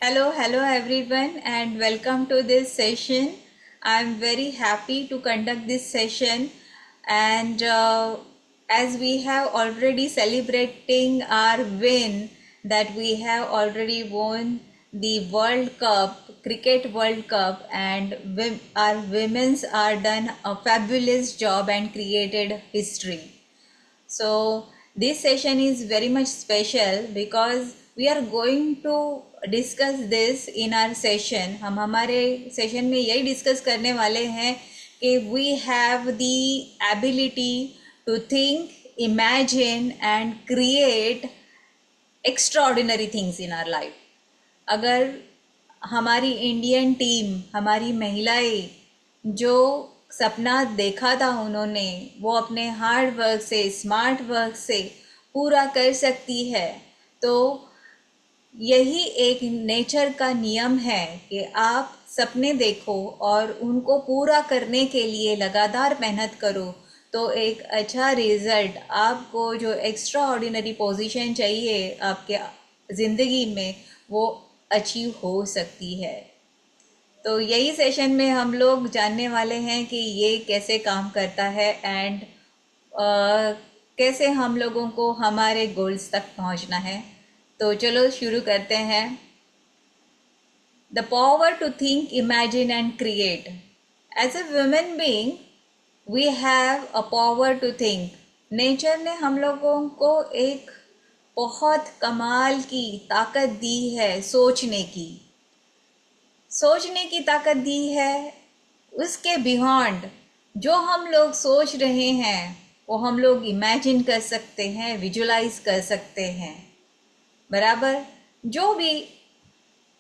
Hello everyone, and welcome to this session. I'm very happy to conduct this session, and as we have already celebrating our win, that we have already won the World Cup, Cricket World Cup, and our women's are done a fabulous job and created history. So this session is very much special because we are going to discuss this in our session. हम हमारे session में यही discuss करने वाले हैं कि we have the ability to think, imagine and create extraordinary things in our life. अगर हमारी इंडियन टीम, हमारी महिलाएं जो सपना देखा था उन्होंने, वो अपने हार्ड वर्क से, स्मार्ट वर्क से पूरा कर सकती है, तो यही एक नेचर का नियम है कि आप सपने देखो और उनको पूरा करने के लिए लगातार मेहनत करो, तो एक अच्छा रिज़ल्ट, आपको जो एक्स्ट्रा ऑर्डिनरी पोजीशन चाहिए आपके ज़िंदगी में, वो अचीव हो सकती है। तो यही सेशन में हम लोग जानने वाले हैं कि ये कैसे काम करता है एंड कैसे हम लोगों को हमारे गोल्स तक पहुंचना है। तो चलो शुरू करते हैं। The power to think, imagine and create. As a women being we have a power to think. Nature ने हम लोगों को एक बहुत कमाल की ताकत दी है, सोचने की ताकत दी है। उसके बियॉन्ड जो हम लोग सोच रहे हैं वो हम लोग इमेजिन कर सकते हैं, विजुलाइज कर सकते हैं। बराबर, जो भी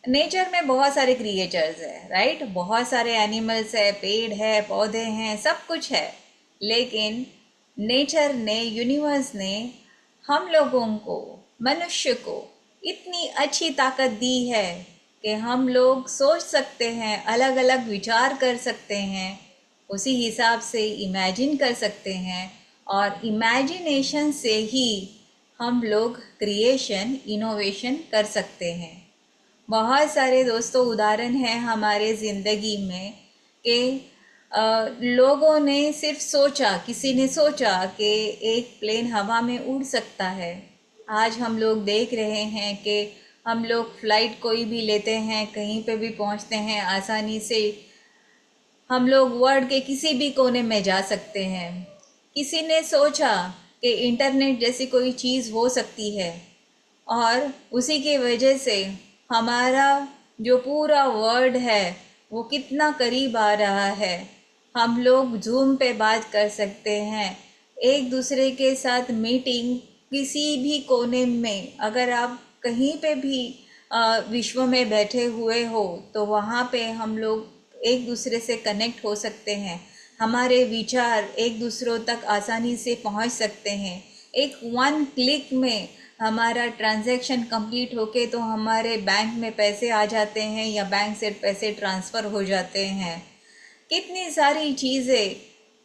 नेचर में बहुत सारे क्रिएचर्स है, राइट, बहुत सारे एनिमल्स है, पेड़ है, पौधे हैं, सब कुछ है, लेकिन नेचर ने, यूनिवर्स ने हम लोगों को, मनुष्य को इतनी अच्छी ताकत दी है कि हम लोग सोच सकते हैं, अलग अलग विचार कर सकते हैं, उसी हिसाब से इमेजिन कर सकते हैं, और इमेजिनेशन से ही हम लोग क्रिएशन, इनोवेशन कर सकते हैं। बहुत सारे दोस्तों उदाहरण हैं हमारे ज़िंदगी में कि लोगों ने सिर्फ सोचा, किसी ने सोचा कि एक प्लेन हवा में उड़ सकता है। आज हम लोग देख रहे हैं कि हम लोग फ़्लाइट कोई भी लेते हैं, कहीं पे भी पहुंचते हैं आसानी से। हम लोग वर्ल्ड के किसी भी कोने में जा सकते हैं। किसी ने सोचा कि इंटरनेट जैसी कोई चीज़ हो सकती है, और उसी की वजह से हमारा जो पूरा वर्ल्ड है वो कितना करीब आ रहा है। हम लोग जूम पे बात कर सकते हैं, एक दूसरे के साथ मीटिंग किसी भी कोने में, अगर आप कहीं पे भी विश्व में बैठे हुए हो तो वहाँ पे हम लोग एक दूसरे से कनेक्ट हो सकते हैं। हमारे विचार एक दूसरों तक आसानी से पहुँच सकते हैं। एक वन क्लिक में हमारा ट्रांजैक्शन कंप्लीट होके तो हमारे बैंक में पैसे आ जाते हैं या बैंक से पैसे ट्रांसफ़र हो जाते हैं। कितनी सारी चीज़ें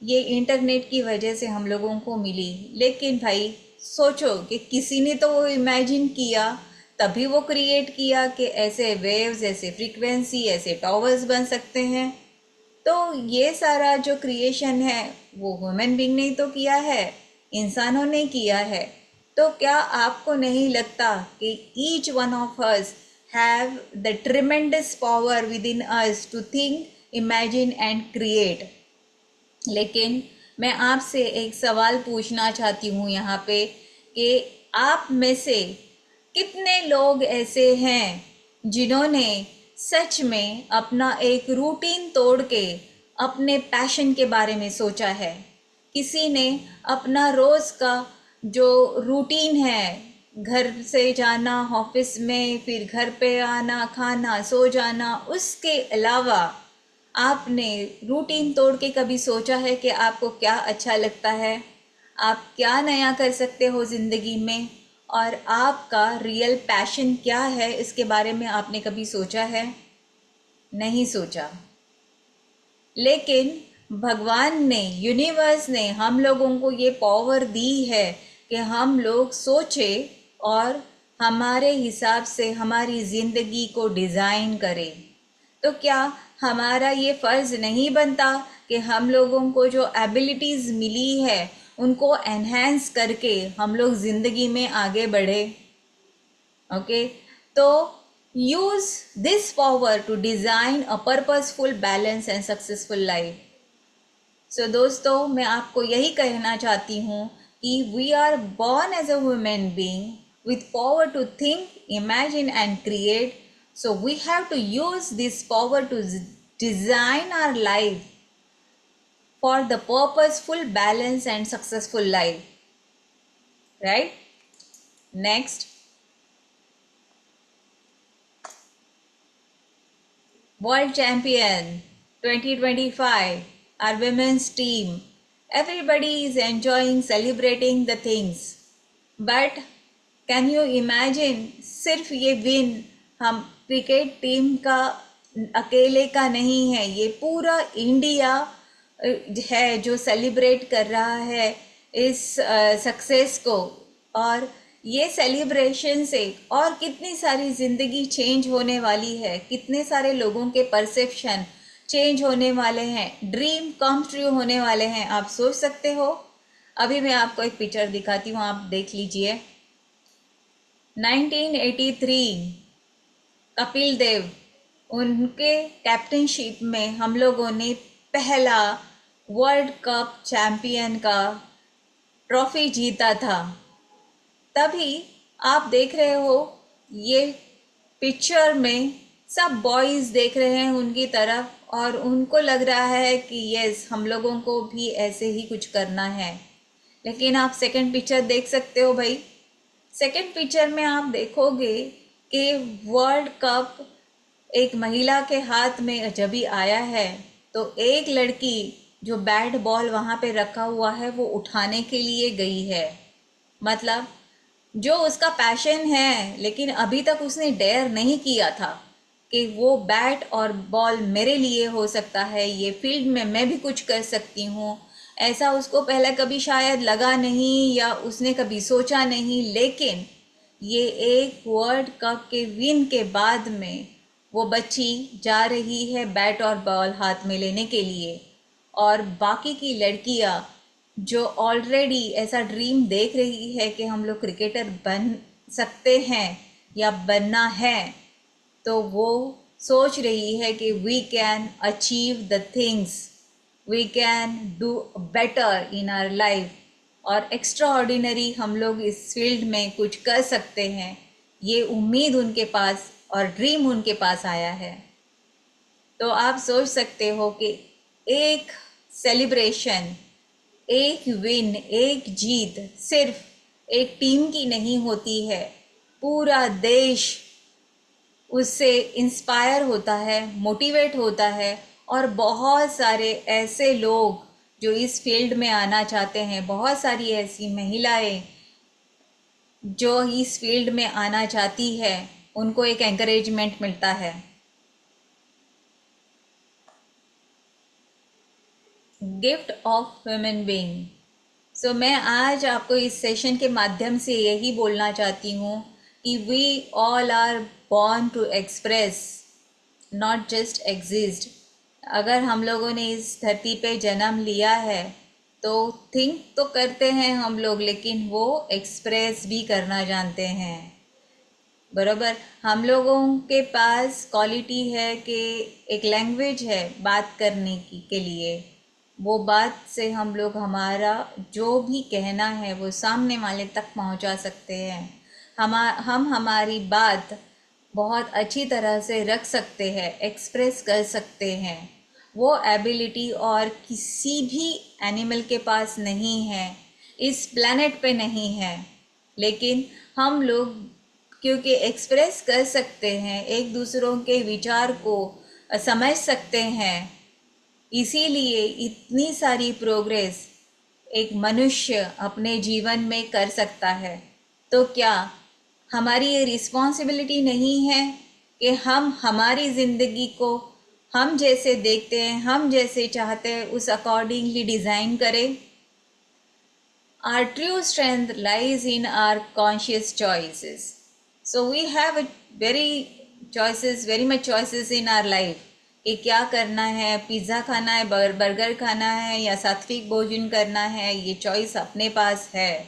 ये इंटरनेट की वजह से हम लोगों को मिली। लेकिन भाई सोचो कि किसी ने तो वो इमेजिन किया, तभी वो क्रिएट किया कि ऐसे वेव्स, ऐसे फ्रीक्वेंसी, ऐसे टॉवर्स बन सकते हैं। तो ये सारा जो क्रिएशन है वो ह्यूमन बीइंग ने तो किया है, इंसानों ने किया है। तो क्या आपको नहीं लगता कि each one of us have the tremendous power within us to think, imagine and create? लेकिन मैं आपसे एक सवाल पूछना चाहती हूँ यहाँ पे कि आप में से कितने लोग ऐसे हैं जिन्होंने सच में अपना एक रूटीन तोड़ के अपने पैशन के बारे में सोचा है? किसी ने अपना रोज़ का जो रूटीन है, घर से जाना ऑफिस में, फिर घर पे आना, खाना, सो जाना, उसके अलावा आपने रूटीन तोड़ के कभी सोचा है कि आपको क्या अच्छा लगता है, आप क्या नया कर सकते हो ज़िंदगी में, और आपका रियल पैशन क्या है, इसके बारे में आपने कभी सोचा है? नहीं सोचा। लेकिन भगवान ने, यूनिवर्स ने हम लोगों को ये पावर दी है कि हम लोग सोचें और हमारे हिसाब से हमारी ज़िंदगी को डिज़ाइन करें, तो क्या हमारा ये फ़र्ज़ नहीं बनता कि हम लोगों को जो एबिलिटीज़ मिली है उनको एनहेंस करके हम लोग ज़िंदगी में आगे बढ़े? ओके, तो use this power to design a purposeful, balance and successful life. So दोस्तों, मैं आपको यही कहना चाहती हूँ कि we are born as a human being with power to think, imagine and create. So we have to use this power to design our life for the purposeful, balance and successful life. Right? Next, World Champion 2025, our women's team. Everybody is enjoying celebrating the things. But can you imagine, सिर्फ ये win हम cricket team का अकेले का नहीं है, ये पूरा इंडिया है जो सेलिब्रेट कर रहा है इस सक्सेस को। और ये सेलिब्रेशन से और कितनी सारी ज़िंदगी चेंज होने वाली है, कितने सारे लोगों के परसेप्शन चेंज होने वाले हैं, ड्रीम कम ट्रू होने वाले हैं, आप सोच सकते हो। अभी मैं आपको एक पिक्चर दिखाती हूँ, आप देख लीजिए। 1983 कपिल देव, उनके कैप्टनशिप में हम लोगों ने पहला वर्ल्ड कप चैम्पियन का ट्रॉफी जीता था। तभी आप देख रहे हो ये पिक्चर में सब बॉयज़ देख रहे हैं उनकी तरफ और उनको लग रहा है कि यस, हम लोगों को भी ऐसे ही कुछ करना है। लेकिन आप सेकंड पिक्चर देख सकते हो भाई। सेकंड पिक्चर में आप देखोगे कि वर्ल्ड कप एक महिला के हाथ में जब भी आया है तो एक लड़की जो बैट बॉल वहाँ पे रखा हुआ है वो उठाने के लिए गई है। मतलब जो उसका पैशन है, लेकिन अभी तक उसने डेयर नहीं किया था कि वो बैट और बॉल मेरे लिए हो सकता है, ये फील्ड में मैं भी कुछ कर सकती हूँ। ऐसा उसको पहले कभी शायद लगा नहीं या उसने कभी सोचा नहीं, लेकिन ये एक वर्ल्ड कप के विन के बाद में वो बच्ची जा रही है बैट और बॉल हाथ में लेने के लिए। और बाकी की लड़कियां जो ऑलरेडी ऐसा ड्रीम देख रही है कि हम लोग क्रिकेटर बन सकते हैं या बनना है, तो वो सोच रही है कि we can achieve the things, we can do better in our life और एक्स्ट्रा ऑर्डिनरी हम लोग इस फील्ड में कुछ कर सकते हैं। ये उम्मीद उनके पास और ड्रीम उनके पास आया है। तो आप सोच सकते हो कि एक सेलिब्रेशन, एक विन, एक जीत सिर्फ एक टीम की नहीं होती है, पूरा देश उससे इंस्पायर होता है, मोटिवेट होता है। और बहुत सारे ऐसे लोग जो इस फील्ड में आना चाहते हैं, बहुत सारी ऐसी महिलाएं जो इस फील्ड में आना चाहती है, उनको एक एनकरेजमेंट मिलता है। Gift of human being. So मैं आज आपको इस सेशन के माध्यम से यही बोलना चाहती हूँ कि we all are born to express, not just exist. अगर हम लोगों ने इस धरती पे जन्म लिया है तो थिंक तो करते हैं हम लोग, लेकिन वो एक्सप्रेस भी करना जानते हैं। बराबर, हम लोगों के पास क्वालिटी है कि एक लैंग्वेज है बात करने की के लिए, वो बात से हम लोग हमारा जो भी कहना है वो सामने वाले तक पहुंचा सकते हैं। हम हमारी बात बहुत अच्छी तरह से रख सकते हैं, एक्सप्रेस कर सकते हैं। वो एबिलिटी और किसी भी एनिमल के पास नहीं है, इस प्लैनेट पे नहीं है। लेकिन हम लोग क्योंकि एक्सप्रेस कर सकते हैं, एक दूसरों के विचार को समझ सकते हैं, इसीलिए इतनी सारी प्रोग्रेस एक मनुष्य अपने जीवन में कर सकता है। तो क्या हमारी ये रिस्पॉन्सिबिलिटी नहीं है कि हम हमारी ज़िंदगी को हम जैसे देखते हैं, हम जैसे चाहते हैं, उस अकॉर्डिंगली डिज़ाइन करें? Our true strength lies in our conscious choices. So we have very much choices in our life कि क्या करना है, पिज़्ज़ा खाना है, बर्गर खाना है या सात्विक भोजन करना है, ये चॉइस अपने पास है।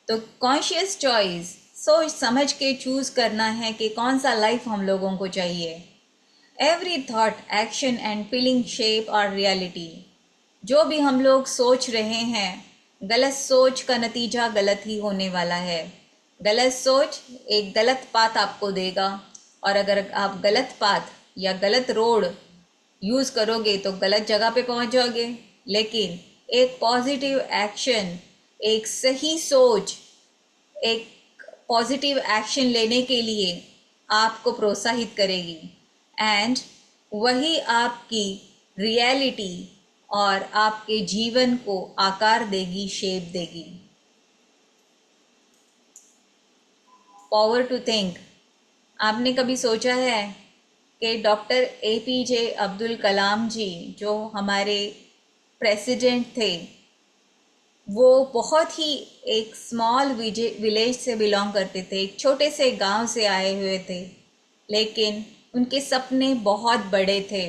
तो कॉन्शियस चॉइस, सोच समझ के चूज़ करना है कि कौन सा लाइफ हम लोगों को चाहिए। Every thought, action and feeling shape our reality. जो भी हम लोग सोच रहे हैं, गलत सोच का नतीजा गलत ही होने वाला है। गलत सोच एक गलत पाथ आपको देगा, और अगर आप गलत पाथ या गलत रोड यूज़ करोगे तो गलत जगह पे पहुंच जाओगे। लेकिन एक पॉजिटिव एक्शन, एक सही सोच, एक पॉजिटिव एक्शन लेने के लिए आपको प्रोत्साहित करेगी, एंड वही आपकी रियलिटी और आपके जीवन को आकार देगी, शेप देगी। Power to think. आपने कभी सोचा है कि डॉक्टर APJ अब्दुल कलाम जी जो हमारे प्रेसिडेंट थे, वो बहुत ही एक स्मॉल विलेज से बिलोंग करते थे, एक छोटे से गांव से आए हुए थे, लेकिन उनके सपने बहुत बड़े थे।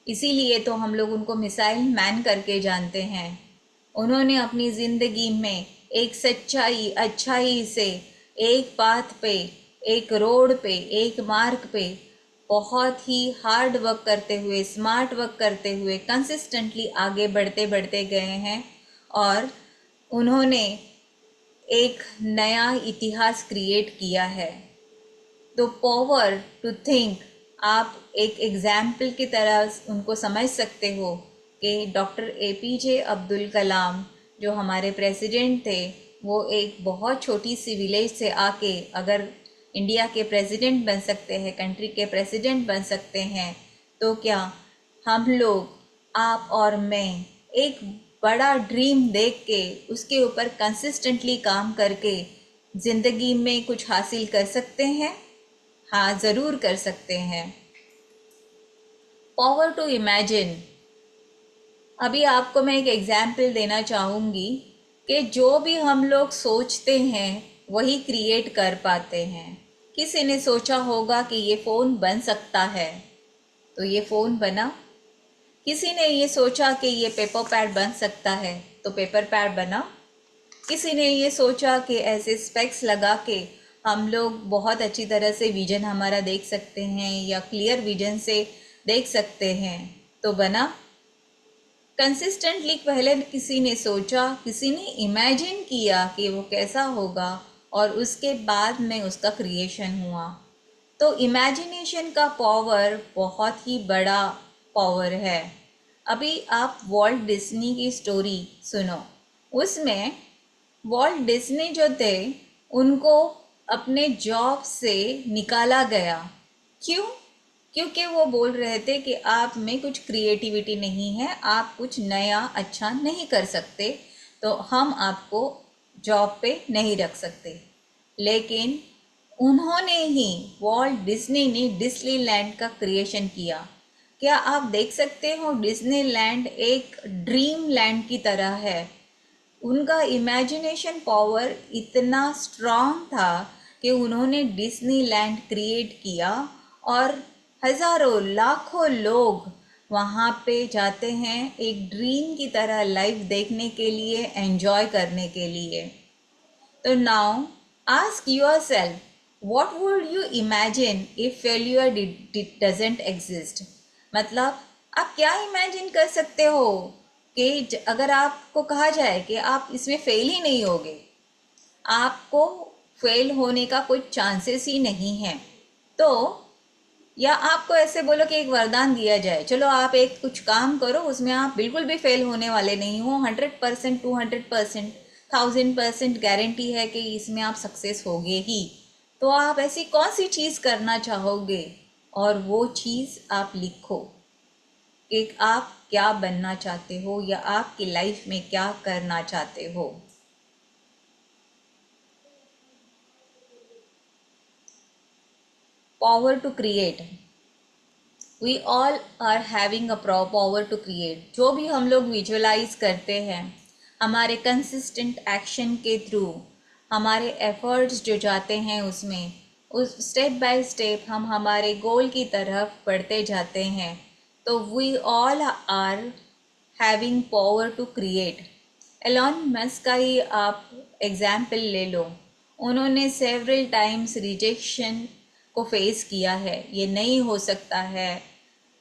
इसीलिए तो हम लोग उनको मिसाइल मैन करके जानते हैं। उन्होंने अपनी ज़िंदगी में एक सच्चाई, अच्छाई से एक पाथ पे, एक रोड पे, एक मार्ग पे बहुत ही हार्ड वर्क करते हुए, स्मार्ट वर्क करते हुए कंसिस्टेंटली आगे बढ़ते बढ़ते गए हैं, और उन्होंने एक नया इतिहास क्रिएट किया है। तो पावर टू थिंक, आप एक एग्जाम्पल की तरह उनको समझ सकते हो कि डॉक्टर APJ अब्दुल कलाम जो हमारे प्रेसिडेंट थे, वो एक बहुत छोटी सी विलेज से आके अगर इंडिया के प्रेसिडेंट बन सकते हैं, कंट्री के प्रेसिडेंट बन सकते हैं, तो क्या हम लोग, आप और मैं, एक बड़ा ड्रीम देख के उसके ऊपर कंसिस्टेंटली काम करके ज़िंदगी में कुछ हासिल कर सकते हैं? हाँ, ज़रूर कर सकते हैं। Power to imagine. अभी आपको मैं एक एग्जाम्पल देना चाहूँगी कि जो भी हम लोग सोचते हैं वही क्रिएट कर पाते हैं। किसी ने सोचा होगा कि ये फ़ोन बन सकता है, तो ये फ़ोन बना। किसी ने ये सोचा कि ये पेपर पैड बन सकता है, तो पेपर पैड बना। किसी ने ये सोचा कि ऐसे स्पेक्स लगा के हम लोग बहुत अच्छी तरह से विजन हमारा देख सकते हैं या क्लियर विजन से देख सकते हैं, तो बना। कंसिस्टेंटली पहले किसी ने सोचा, किसी ने इमेजिन किया कि वो कैसा होगा, और उसके बाद में उसका क्रिएशन हुआ। तो इमेजिनेशन का पावर बहुत ही बड़ा पावर है। अभी आप वॉल्ट डिज्नी की स्टोरी सुनो। उसमें वॉल्ट डिज्नी जो थे, उनको अपने जॉब से निकाला गया। क्यों? क्योंकि वो बोल रहे थे कि आप में कुछ क्रिएटिविटी नहीं है, आप कुछ नया अच्छा नहीं कर सकते, तो हम आपको जॉब पे नहीं रख सकते। लेकिन उन्होंने ही, वॉल्ट डिज्नी ने डिज्नीलैंड का क्रिएशन किया। क्या आप देख सकते हो, डिज्नीलैंड एक ड्रीम लैंड की तरह है। उनका इमेजिनेशन पावर इतना स्ट्रांग था कि उन्होंने डिज्नीलैंड क्रिएट किया, और हज़ारों लाखों लोग वहाँ पे जाते हैं एक ड्रीम की तरह लाइफ देखने के लिए, एंजॉय करने के लिए। तो now ask yourself, what would you imagine if failure doesn't exist. मतलब आप क्या इमेजिन कर सकते हो कि अगर आपको कहा जाए कि आप इसमें फेल ही नहीं होगे, आपको फेल होने का कोई चांसेस ही नहीं है, तो या आपको ऐसे बोलो कि एक वरदान दिया जाए, चलो आप एक कुछ काम करो, उसमें आप बिल्कुल भी फेल होने वाले नहीं हो, 100%, 200%, 1000% गारंटी है कि इसमें आप सक्सेस होगे ही। तो आप ऐसी कौन सी चीज़ करना चाहोगे, और वो चीज़ आप लिखो कि आप क्या बनना चाहते हो या आपकी लाइफ में क्या करना चाहते हो। Power to create. We all are having a power to create. जो भी हम लोग विजुअलाइज करते हैं, हमारे कंसिस्टेंट एक्शन के थ्रू, हमारे एफर्ट्स जो जाते हैं उसमें, उस स्टेप बाय स्टेप हम हमारे गोल की तरफ बढ़ते जाते हैं, तो we all are having power to create. Elon Musk का ही आप एग्जाम्पल ले लो, उन्होंने सेवरल टाइम्स रिजेक्शन को फेस किया है, ये नहीं हो सकता है,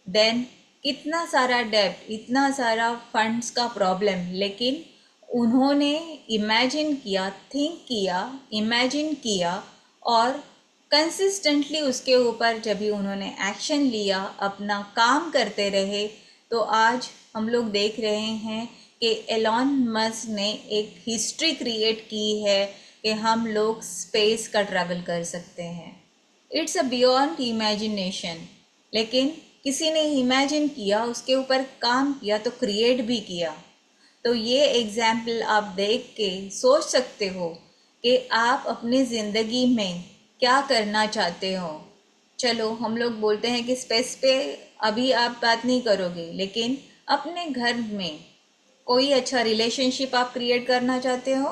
देन कितना सारा डेब्ट, इतना सारा फंड्स का प्रॉब्लम, लेकिन उन्होंने इमेजिन किया, थिंक किया, इमेजिन किया और कंसिस्टेंटली उसके ऊपर जब भी उन्होंने एक्शन लिया, अपना काम करते रहे, तो आज हम लोग देख रहे हैं कि एलॉन मस्क ने एक हिस्ट्री क्रिएट की है कि हम लोग स्पेस का ट्रैवल कर सकते हैं। इट्स अ बियॉन्ड इमेजिनेशन, लेकिन किसी ने इमेजिन किया, उसके ऊपर काम किया, तो क्रिएट भी किया। तो ये एग्जाम्पल आप देख के सोच सकते हो कि आप अपनी ज़िंदगी में क्या करना चाहते हो। चलो हम लोग बोलते हैं कि स्पेस पे अभी आप बात नहीं करोगे, लेकिन अपने घर में कोई अच्छा रिलेशनशिप आप क्रिएट करना चाहते हो,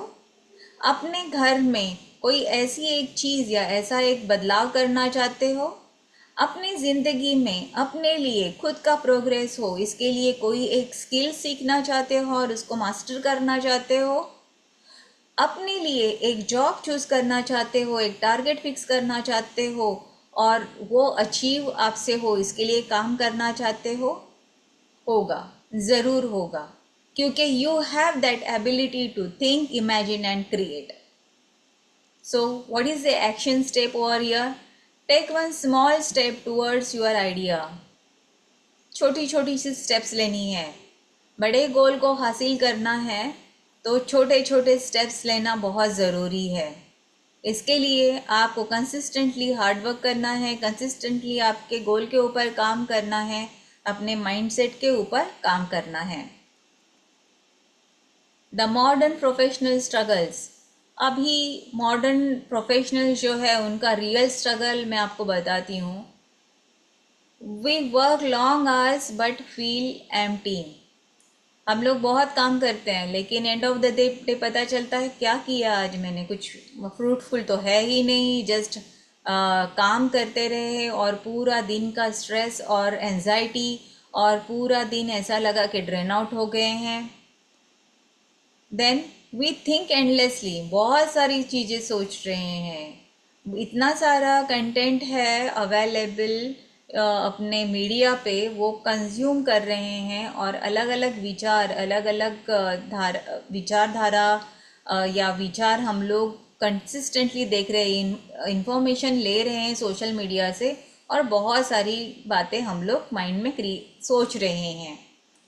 अपने घर में कोई ऐसी एक चीज़ या ऐसा एक बदलाव करना चाहते हो, अपनी ज़िंदगी में अपने लिए खुद का प्रोग्रेस हो, इसके लिए कोई एक स्किल सीखना चाहते हो और उसको मास्टर करना चाहते हो, अपने लिए एक जॉब चूज़ करना चाहते हो, एक टारगेट फिक्स करना चाहते हो और वो अचीव आपसे हो, इसके लिए काम करना चाहते हो, होगा, ज़रूर होगा, क्योंकि you have that ability to think, imagine and create. So, what is the action step over here? Take one small step towards your idea. छोटी छोटी सी स्टेप्स लेनी है। बड़े गोल को हासिल करना है तो छोटे छोटे स्टेप्स लेना बहुत ज़रूरी है। इसके लिए आपको कंसिस्टेंटली हार्ड वर्क करना है, कंसिस्टेंटली आपके गोल के ऊपर काम करना है, अपने माइंडसेट के ऊपर काम करना है। द मॉडर्न प्रोफेशनल स्ट्रगल्स, अभी मॉडर्न प्रोफेशनल जो है उनका रियल स्ट्रगल मैं आपको बताती हूँ। We work long hours but feel empty. हम लोग बहुत काम करते हैं, लेकिन एंड ऑफ द डे पता चलता है क्या किया आज मैंने, कुछ फ्रूटफुल तो है ही नहीं, जस्ट काम करते रहे और पूरा दिन का स्ट्रेस और एंजाइटी और पूरा दिन ऐसा लगा कि ड्रेन आउट हो गए हैं। देन वी थिंक एंडलेसली, बहुत सारी चीज़ें सोच रहे हैं, इतना सारा कंटेंट है अवेलेबल अपने मीडिया पे, वो कंज्यूम कर रहे हैं और अलग अलग विचार, अलग अलग विचारधारा या विचार हम लोग कंसिस्टेंटली देख रहे हैं, इंफॉर्मेशन ले रहे हैं सोशल मीडिया से और बहुत सारी बातें हम लोग माइंड में सोच रहे हैं,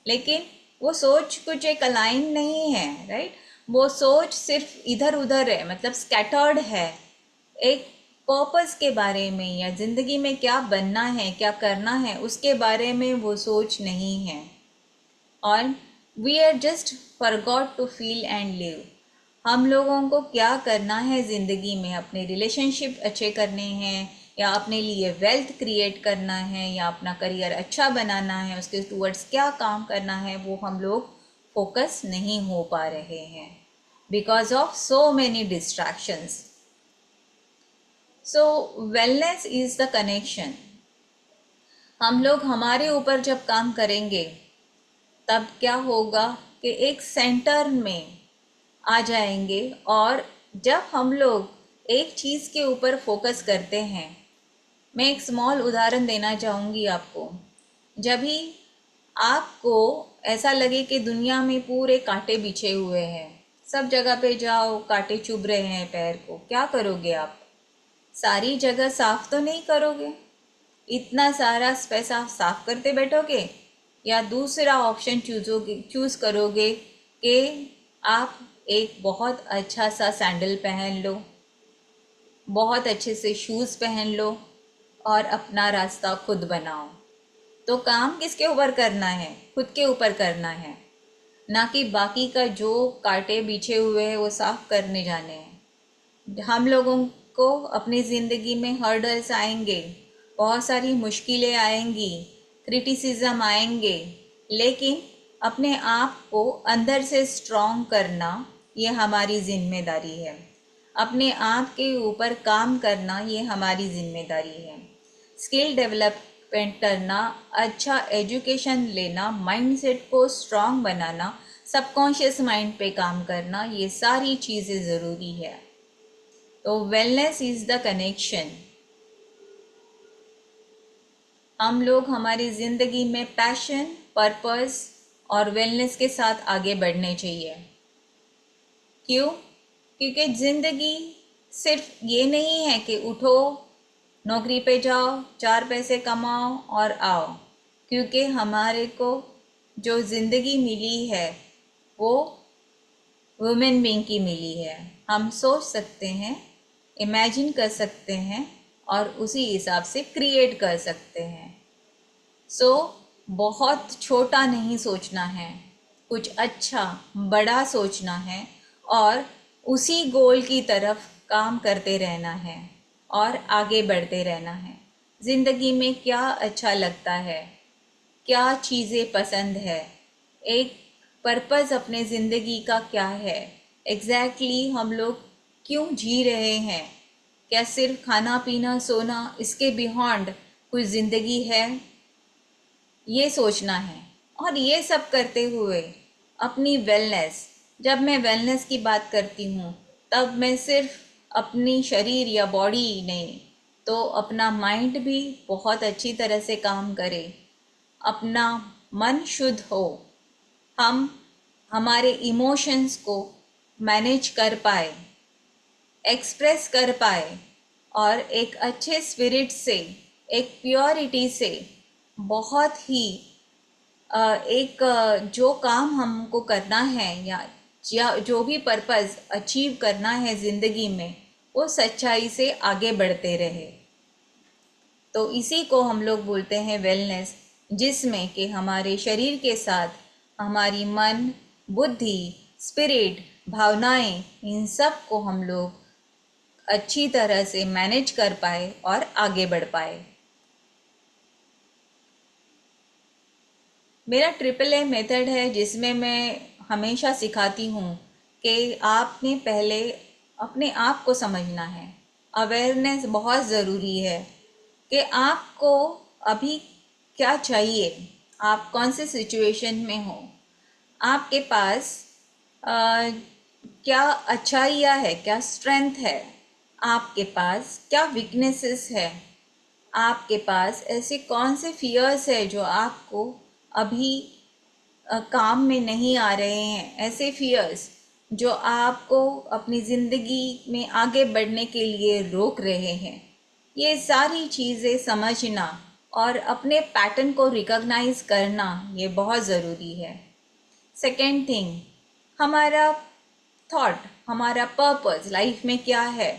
लेकिन वो सोच कुछ एक अलाइन नहीं है, राइट। वो सोच सिर्फ इधर उधर है, मतलब स्कैटर्ड है। एक पर्पस के बारे में या ज़िंदगी में क्या बनना है, क्या करना है, उसके बारे में वो सोच नहीं है। और we are just forgot to feel and live. हम लोगों को क्या करना है ज़िंदगी में, अपने रिलेशनशिप अच्छे करने हैं या अपने लिए वेल्थ क्रिएट करना है या अपना करियर अच्छा बनाना है, उसके टूवर्ड्स क्या काम करना है, वो हम लोग फोकस नहीं हो पा रहे हैं because of so many distractions. So wellness is the connection. हम लोग हमारे ऊपर जब काम करेंगे तब क्या होगा कि एक सेंटर में आ जाएंगे, और जब हम लोग एक चीज़ के ऊपर फोकस करते हैं, मैं एक स्मॉल उदाहरण देना चाहूँगी आपको। जब भी आपको ऐसा लगे कि दुनिया में पूरे कांटे बिछे हुए हैं, सब जगह पे जाओ, कांटे चुभ रहे हैं पैर को, क्या करोगे आप? सारी जगह साफ तो नहीं करोगे, इतना सारा स्पेस आप साफ करते बैठोगे, या दूसरा ऑप्शन चूज़ करोगे कि आप एक बहुत अच्छा सा सैंडल पहन लो, बहुत अच्छे से शूज़ पहन लो और अपना रास्ता खुद बनाओ। तो काम किसके ऊपर करना है? खुद के ऊपर करना है, ना कि बाकी का जो कांटे बिछे हुए हैं वो साफ करने जाने हैं। हम लोगों को अपनी ज़िंदगी में हर्डल्स आएंगे, बहुत सारी मुश्किलें आएंगी, क्रिटिसिज्म आएंगे, लेकिन अपने आप को अंदर से स्ट्रॉन्ग करना ये हमारी जिम्मेदारी है। अपने आप के ऊपर काम करना ये हमारी जिम्मेदारी है। स्किल डेवलपमेंट करना, अच्छा एजुकेशन लेना, माइंडसेट को स्ट्रांग बनाना, सबकॉन्शियस माइंड पे काम करना, ये सारी चीज़ें ज़रूरी है। तो वेलनेस इज़ द कनेक्शन। हम लोग हमारी ज़िंदगी में पैशन, पर्पस और वेलनेस के साथ आगे बढ़ने चाहिए। क्यों? क्योंकि ज़िंदगी सिर्फ ये नहीं है कि उठो, नौकरी पे जाओ, 4 पैसे कमाओ और आओ। क्योंकि हमारे को जो ज़िंदगी मिली है वो वुमेन बीइंग की मिली है। हम सोच सकते हैं, इमेजिन कर सकते हैं और उसी हिसाब से क्रिएट कर सकते हैं। सो बहुत छोटा नहीं सोचना है, कुछ अच्छा बड़ा सोचना है और उसी गोल की तरफ काम करते रहना है और आगे बढ़ते रहना है। ज़िंदगी में क्या अच्छा लगता है, क्या चीज़ें पसंद है, एक पर्पस अपने ज़िंदगी का क्या है, एग्जैक्टली हम लोग क्यों जी रहे हैं, क्या सिर्फ खाना पीना सोना, इसके बियॉन्ड कुछ ज़िंदगी है, ये सोचना है। और ये सब करते हुए अपनी वेलनेस, जब मैं वेलनेस की बात करती हूँ तब मैं सिर्फ अपनी शरीर या बॉडी नहीं, तो अपना माइंड भी बहुत अच्छी तरह से काम करे, अपना मन शुद्ध हो, हम हमारे इमोशंस को मैनेज कर पाए, एक्सप्रेस कर पाए और एक अच्छे स्पिरिट से, एक प्योरिटी से बहुत ही जो काम हमको करना है या जो भी पर्पस अचीव करना है ज़िंदगी में, वो सच्चाई से आगे बढ़ते रहे। तो इसी को हम लोग बोलते हैं वेलनेस, जिसमें कि हमारे शरीर के साथ हमारी मन, बुद्धि, स्पिरिट, भावनाएं, इन सब को हम लोग अच्छी तरह से मैनेज कर पाए और आगे बढ़ पाए। मेरा AAA मेथड है जिसमें मैं हमेशा सिखाती हूँ कि आपने पहले अपने आप को समझना है। अवेयरनेस बहुत ज़रूरी है कि आपको अभी क्या चाहिए, आप कौन से सिचुएशन में हो, आपके पास क्या अच्छाइयाँ है, क्या स्ट्रेंथ है, आपके पास क्या वीकनेसेस है, आपके पास ऐसे कौन से फियर्स है जो आपको अभी काम में नहीं आ रहे हैं, ऐसे फियर्स जो आपको अपनी ज़िंदगी में आगे बढ़ने के लिए रोक रहे हैं। ये सारी चीज़ें समझना और अपने पैटर्न को रिकॉग्नाइज करना ये बहुत ज़रूरी है। सेकेंड थिंग, हमारा थॉट, हमारा पर्पस लाइफ में क्या है,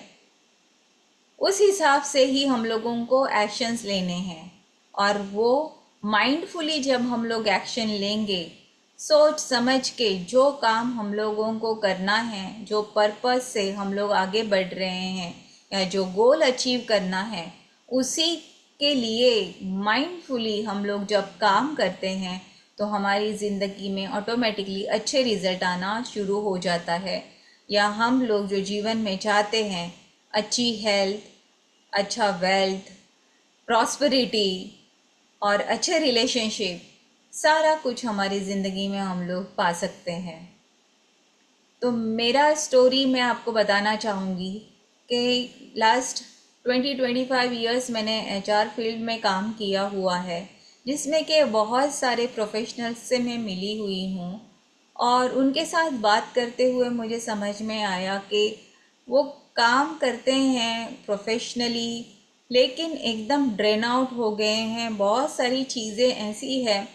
उस हिसाब से ही हम लोगों को एक्शंस लेने हैं। और वो माइंडफुली जब हम लोग एक्शन लेंगे, सोच समझ के जो काम हम लोगों को करना है, जो पर्पस से हम लोग आगे बढ़ रहे हैं या जो गोल अचीव करना है, उसी के लिए माइंडफुली हम लोग जब काम करते हैं तो हमारी ज़िंदगी में ऑटोमेटिकली अच्छे रिज़ल्ट आना शुरू हो जाता है। या हम लोग जो जीवन में चाहते हैं, अच्छी हेल्थ, अच्छा वेल्थ, प्रॉस्पेरिटी और अच्छे रिलेशनशिप, सारा कुछ हमारी ज़िंदगी में हम लोग पा सकते हैं। तो मेरा स्टोरी मैं आपको बताना चाहूँगी कि लास्ट 20-25 ईयर्स मैंने HR फील्ड में काम किया हुआ है, जिसमें कि बहुत सारे प्रोफेशनल्स से मैं मिली हुई हूँ और उनके साथ बात करते हुए मुझे समझ में आया कि वो काम करते हैं प्रोफेशनली, लेकिन एकदम ड्रेन आउट हो गए हैं। बहुत सारी चीज़ें ऐसी हैं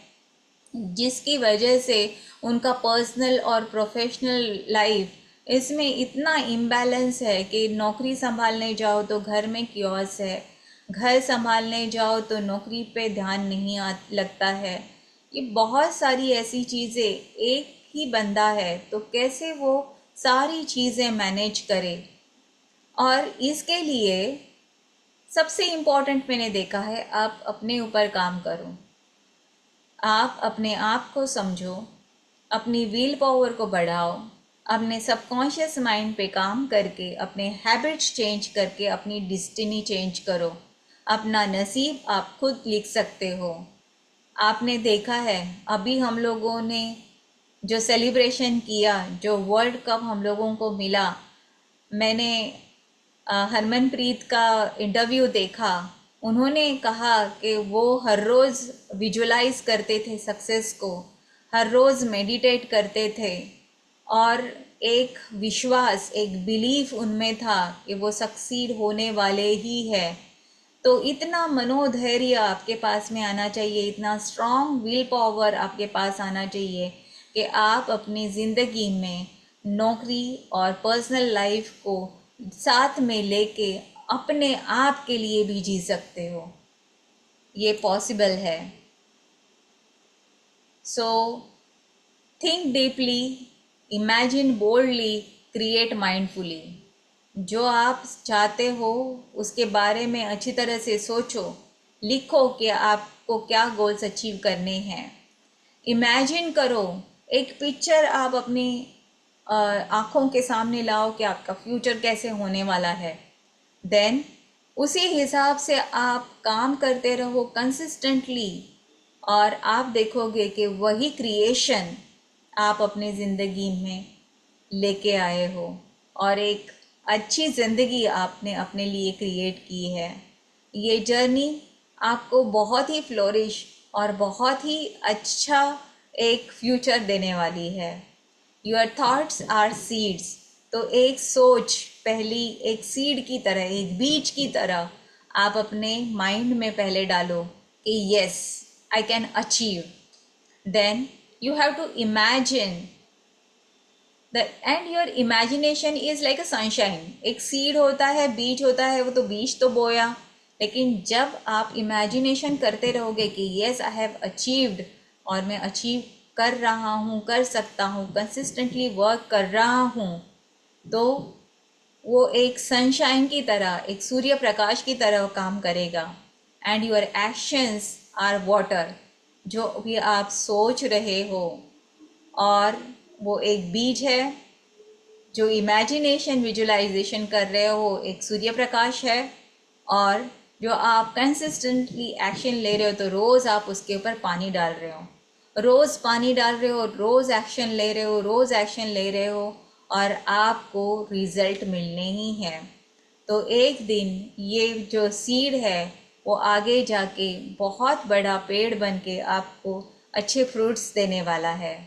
जिसकी वजह से उनका पर्सनल और प्रोफेशनल लाइफ, इसमें इतना इम्बैलेंस है कि नौकरी संभालने जाओ तो घर में कियोस है, घर संभालने जाओ तो नौकरी पे ध्यान नहीं लगता है। ये बहुत सारी ऐसी चीज़ें, एक ही बंदा है तो कैसे वो सारी चीज़ें मैनेज करे। और इसके लिए सबसे इम्पोर्टेंट मैंने देखा है, आप अपने ऊपर काम करो, आप अपने आप को समझो, अपनी विल पावर को बढ़ाओ, अपने सबकॉन्शियस माइंड पे काम करके, अपने हैबिट्स चेंज करके अपनी डेस्टिनी चेंज करो। अपना नसीब आप खुद लिख सकते हो। आपने देखा है अभी हम लोगों ने जो सेलिब्रेशन किया, जो वर्ल्ड कप हम लोगों को मिला, मैंने हरमनप्रीत का इंटरव्यू देखा। उन्होंने कहा कि वो हर रोज़ विजुलाइज करते थे सक्सेस को, हर रोज़ मेडिटेट करते थे और एक विश्वास, एक बिलीफ उनमें था कि वो सक्सीड होने वाले ही है। तो इतना मनोधैर्य आपके पास में आना चाहिए, इतना स्ट्रॉन्ग विल पावर आपके पास आना चाहिए कि आप अपनी ज़िंदगी में नौकरी और पर्सनल लाइफ को साथ में लेके अपने आप के लिए भी जी सकते हो। ये पॉसिबल है। So think deeply, imagine boldly, create mindfully. जो आप चाहते हो उसके बारे में अच्छी तरह से सोचो, लिखो कि आपको क्या गोल्स अचीव करने हैं। इमेजिन करो, एक पिक्चर आप अपनी आँखों के सामने लाओ कि आपका फ्यूचर कैसे होने वाला है। देन उसी हिसाब से आप काम करते रहो कंसिस्टेंटली और आप देखोगे कि वही क्रिएशन आप अपनी ज़िंदगी में लेके आए हो और एक अच्छी ज़िंदगी आपने अपने लिए क्रिएट की है। ये जर्नी आपको बहुत ही फ्लोरिश और बहुत ही अच्छा एक फ्यूचर देने वाली है। Your thoughts are seeds. तो एक सोच पहली एक सीड की तरह, एक बीज की तरह आप अपने माइंड में पहले डालो कि yes I can achieve. Then you have to imagine and your imagination is like a sunshine. एक सीड होता है, बीज होता है, वो तो बीज तो बोया, लेकिन जब आप इमेजिनेशन करते रहोगे कि येस आई हैव अचीव्ड और मैं अचीव कर रहा हूँ, कर सकता हूँ, कंसिस्टेंटली वर्क कर रहा हूँ, तो वो एक सनशाइन की तरह, एक सूर्य प्रकाश की तरह काम करेगा। And your actions are water. जो भी आप सोच रहे हो और वो एक बीज है, जो इमेजिनेशन विजुलाइजेशन कर रहे हो एक सूर्य प्रकाश है, और जो आप कंसिस्टेंटली एक्शन ले रहे हो तो रोज़ आप उसके ऊपर पानी डाल रहे हो, रोज़ पानी डाल रहे हो, रोज़ एक्शन ले रहे हो, रोज़ एक्शन ले रहे हो और आपको रिज़ल्ट मिलने ही हैं। तो एक दिन ये जो सीड है वो आगे जाके बहुत बड़ा पेड़ बन के आपको अच्छे फ्रूट्स देने वाला है।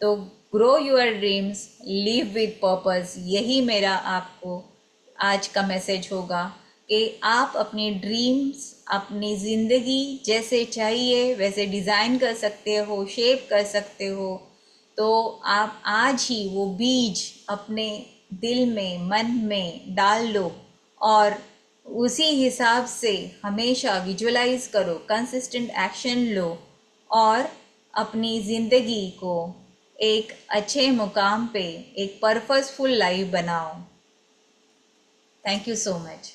तो grow your dreams, live with purpose. यही मेरा आपको आज का मैसेज होगा कि आप अपनी ड्रीम्स, अपनी ज़िंदगी जैसे चाहिए वैसे डिज़ाइन कर सकते हो, शेप कर सकते हो। तो आप आज ही वो बीज अपने दिल में, मन में डाल लो और उसी हिसाब से हमेशा विजुलाइज करो, कंसिस्टेंट एक्शन लो और अपनी ज़िंदगी को एक अच्छे मुकाम पे, एक पर्पसफुल लाइफ बनाओ। Thank you so much.